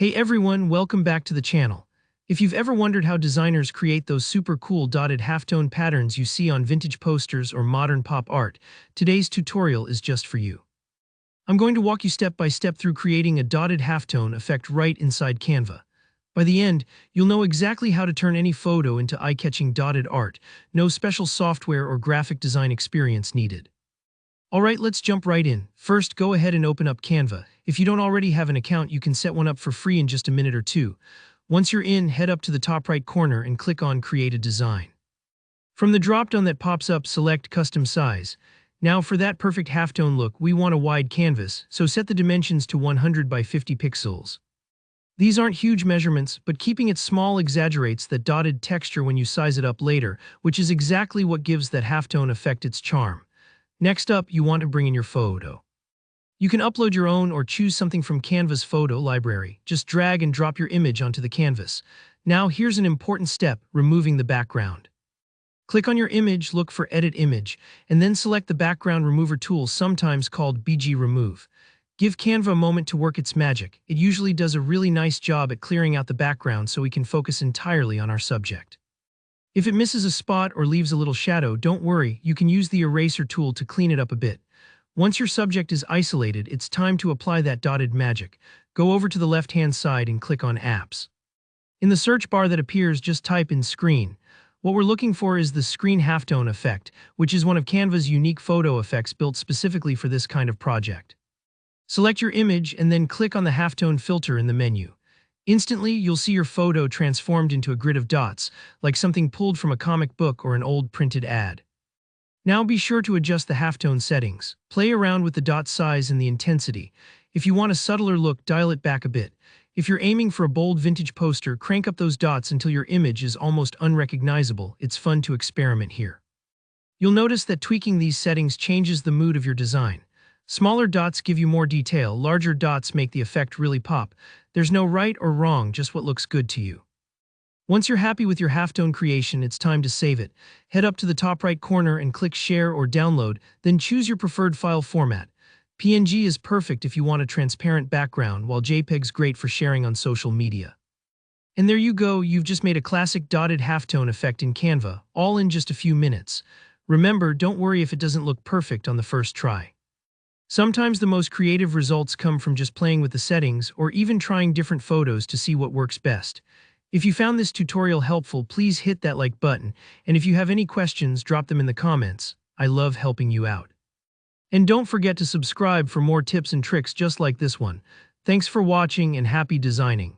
Hey everyone, welcome back to the channel. If you've ever wondered how designers create those super cool dotted halftone patterns you see on vintage posters or modern pop art, today's tutorial is just for you. I'm going to walk you step by step through creating a dotted halftone effect right inside Canva. By the end, you'll know exactly how to turn any photo into eye-catching dotted art, no special software or graphic design experience needed. Alright, let's jump right in. First, go ahead and open up Canva. If you don't already have an account, you can set one up for free in just a minute or two. Once you're in, head up to the top right corner and click on Create a Design. From the drop-down that pops up, select Custom Size. Now for that perfect halftone look, we want a wide canvas, so set the dimensions to 100 by 50 pixels. These aren't huge measurements, but keeping it small exaggerates that dotted texture when you size it up later, which is exactly what gives that halftone effect its charm. Next up, you want to bring in your photo. You can upload your own or choose something from Canva's photo library. Just drag and drop your image onto the canvas. Now here's an important step, removing the background. Click on your image, look for Edit Image, and then select the background remover tool, sometimes called BG Remove. Give Canva a moment to work its magic. It usually does a really nice job at clearing out the background so we can focus entirely on our subject. If it misses a spot or leaves a little shadow, don't worry, you can use the eraser tool to clean it up a bit. Once your subject is isolated, it's time to apply that dotted magic. Go over to the left-hand side and click on Apps. In the search bar that appears, just type in Screen. What we're looking for is the Screen Halftone effect, which is one of Canva's unique photo effects built specifically for this kind of project. Select your image and then click on the halftone filter in the menu. Instantly, you'll see your photo transformed into a grid of dots, like something pulled from a comic book or an old printed ad. Now be sure to adjust the halftone settings. Play around with the dot size and the intensity. If you want a subtler look, dial it back a bit. If you're aiming for a bold vintage poster, crank up those dots until your image is almost unrecognizable. It's fun to experiment here. You'll notice that tweaking these settings changes the mood of your design. Smaller dots give you more detail, larger dots make the effect really pop. There's no right or wrong, just what looks good to you. Once you're happy with your halftone creation, it's time to save it. Head up to the top right corner and click Share or Download, then choose your preferred file format. PNG is perfect if you want a transparent background, while JPEG's great for sharing on social media. And there you go, you've just made a classic dotted halftone effect in Canva, all in just a few minutes. Remember, don't worry if it doesn't look perfect on the first try. Sometimes the most creative results come from just playing with the settings or even trying different photos to see what works best. If you found this tutorial helpful, please hit that like button, and if you have any questions, drop them in the comments. I love helping you out. And don't forget to subscribe for more tips and tricks just like this one. Thanks for watching and happy designing.